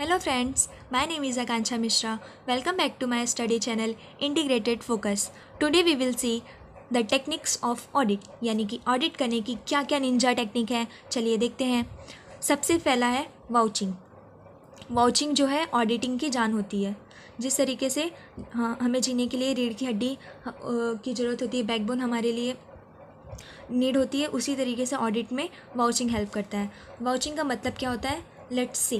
Hello friends, my name is Akansha Mishra. Welcome back to my study channel Integrated Focus. Today we will see the techniques of audit, यानी कि audit करने की क्या क्या Ninja technique है. चलिए देखते हैं. सबसे पहला है वाउचिंग. वाउचिंग जो है ऑडिटिंग की जान होती है. जिस तरीके से हमें जीने के लिए रीढ़ की हड्डी की ज़रूरत होती है, बैकबोन हमारे लिए नीड होती है, उसी तरीके से ऑडिट में वाउचिंग हेल्प करता है. वाउचिंग का मतलब क्या होता है? Let's see.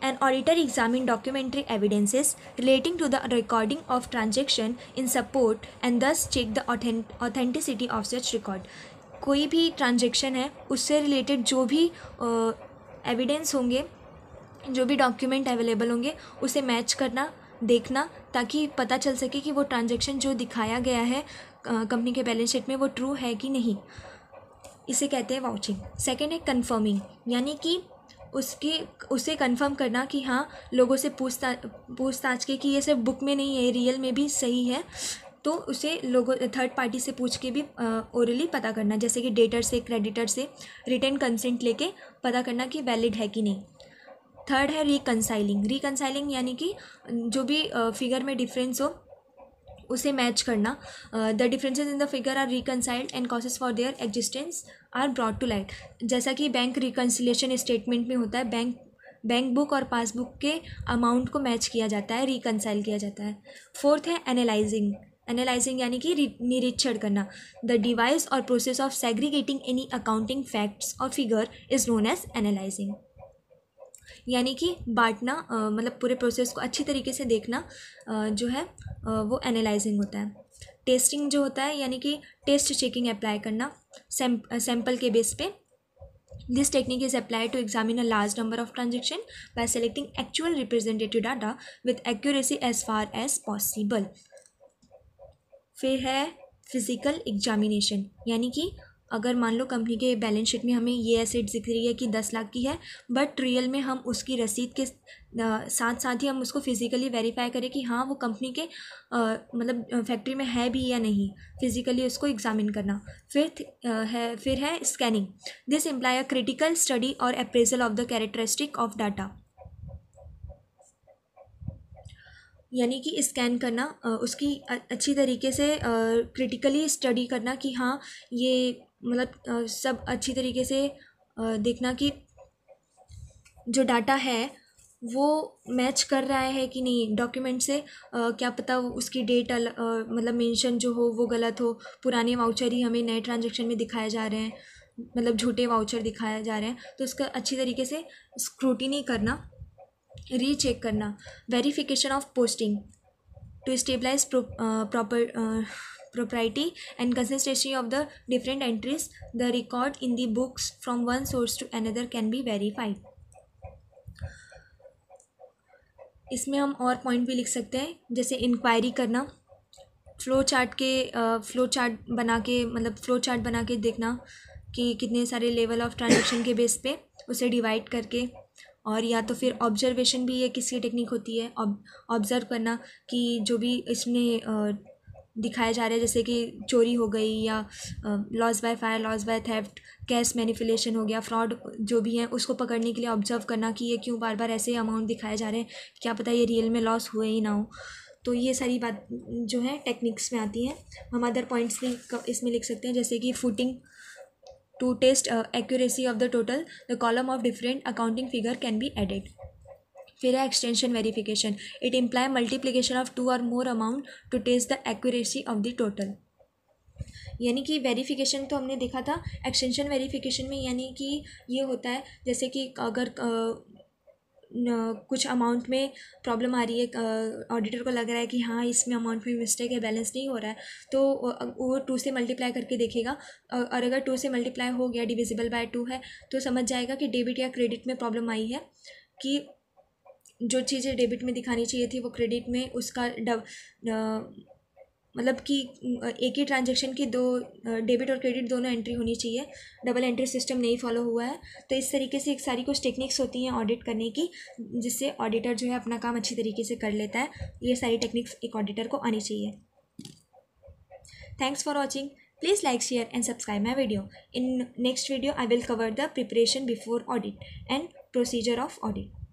An auditor examine documentary evidences relating to the recording of transaction in support and thus check the authenticity of such record. कोई भी ट्रांजेक्शन है उससे रिलेटेड जो भी एविडेंस होंगे, जो भी डॉक्यूमेंट अवेलेबल होंगे, उसे मैच करना, देखना, ताकि पता चल सके कि वो ट्रांजेक्शन जो दिखाया गया है कंपनी के बैलेंस शीट में वो ट्रू है कि नहीं. इसे कहते हैं वाउचिंग. सेकेंड है कन्फर्मिंग, यानी कि उसे कंफर्म करना कि हाँ, लोगों से पूछताछ के कि ये सिर्फ बुक में नहीं है, रियल में भी सही है, तो उसे लोगों थर्ड पार्टी से पूछ के भी ओरली पता करना, जैसे कि डेटर से, क्रेडिटर से रिटर्न कंसेंट लेके पता करना कि वैलिड है कि नहीं. थर्ड है रिकंसाइलिंग. रिकंसाइलिंग यानी कि जो भी फिगर में डिफरेंस हो उसे मैच करना. The differences in the figure are reconciled and causes for their existence are brought to light. जैसा कि बैंक रिकन्सिलेशन स्टेटमेंट में होता है, बैंक बुक और पासबुक के अमाउंट को मैच किया जाता है, रिकनसाइल किया जाता है. फोर्थ है एनालाइजिंग. एनालाइजिंग यानी कि निरीक्षण करना. द डिवाइस और process of segregating any accounting facts और figure is known as analysing. यानी कि बांटना, मतलब पूरे प्रोसेस को अच्छी तरीके से देखना जो है वो एनालाइजिंग होता है. टेस्टिंग जो होता है यानी कि टेस्ट चेकिंग अप्लाई करना सैम्पल के बेस पे. This technique is apply to examine a large number of transaction by selecting actual representative data with accuracy as far as possible. फिर है फिजिकल एग्जामिनेशन, यानी कि अगर मान लो कंपनी के बैलेंस शीट में हमें ये एसेट दिख रही है कि 10 लाख की है, बट रियल में हम उसकी रसीद के साथ साथ ही हम उसको फिज़िकली वेरीफाई करें कि हाँ वो कंपनी के मतलब फैक्ट्री में है भी या नहीं, फिज़िकली उसको एग्जामिन करना. फिर है scanning. This imply a critical study और appraisal of the characteristic of data. यानी कि स्कैन करना, उसकी अच्छी तरीके से क्रिटिकली स्टडी करना कि हाँ ये मतलब सब अच्छी तरीके से देखना कि जो डाटा है वो मैच कर रहा है कि नहीं डॉक्यूमेंट से. क्या पता उसकी डेट मतलब मेंशन जो हो वो गलत हो, पुराने वाउचर ही हमें नए ट्रांजेक्शन में दिखाए जा रहे हैं, मतलब झूठे वाउचर दिखाए जा रहे हैं, तो उसका अच्छी तरीके से स्क्रूटिनी करना, रीचेक करना. Verification of posting to stabilize propriety and consistency of the different entries. The record in the books from one source to another can be verified. इसमें हम और पॉइंट भी लिख सकते हैं, जैसे इंक्वायरी करना, फ्लो चार्ट बना के, मतलब फ्लो चार्ट बना के देखना कि कितने सारे लेवल ऑफ ट्रांजेक्शन के बेस पे उसे डिवाइड करके. और या तो फिर ऑब्जर्वेशन भी ये किसी टेक्निक होती है, ऑब्जर्व करना कि जो भी इसमें दिखाया जा रहा है, जैसे कि चोरी हो गई या loss by fire, loss by theft, cash manipulation हो गया, फ्रॉड जो भी है, उसको पकड़ने के लिए ऑब्जर्व करना कि ये क्यों बार बार ऐसे अमाउंट दिखाए जा रहे हैं, क्या पता ये रियल में लॉस हुए ही ना हो. तो ये सारी बात जो है टेक्निक्स में आती हैं. हम अदर पॉइंट्स भी इसमें लिख सकते हैं, जैसे कि footing. To test accuracy of the total, the column of different accounting figure can be added. फिर है extension verification. It imply multiplication of 2 or more amount to test the accuracy of the total. यानी कि verification तो हमने देखा था. Extension verification में यानी कि ये होता है जैसे कि अगर कुछ अमाउंट में प्रॉब्लम आ रही है, ऑडिटर को लग रहा है कि हाँ इसमें अमाउंट में मिस्टेक है, बैलेंस नहीं हो रहा है, तो वो 2 से मल्टीप्लाई करके देखेगा. और अगर 2 से मल्टीप्लाई हो गया, डिविजिबल बाय 2 है, तो समझ जाएगा कि डेबिट या क्रेडिट में प्रॉब्लम आई है, कि जो चीज़ें डेबिट में दिखानी चाहिए थी वो क्रेडिट में उसका मतलब कि एक ही ट्रांजेक्शन की 2 डेबिट और क्रेडिट दोनों एंट्री होनी चाहिए, डबल एंट्री सिस्टम नहीं फॉलो हुआ है. तो इस तरीके से एक सारी कुछ टेक्निक्स होती हैं ऑडिट करने की, जिससे ऑडिटर जो है अपना काम अच्छी तरीके से कर लेता है. ये सारी टेक्निक्स एक ऑडिटर को आनी चाहिए. Thanks for watching. Please like, share and subscribe my video. In next video, I will cover the preparation before audit and procedure of audit.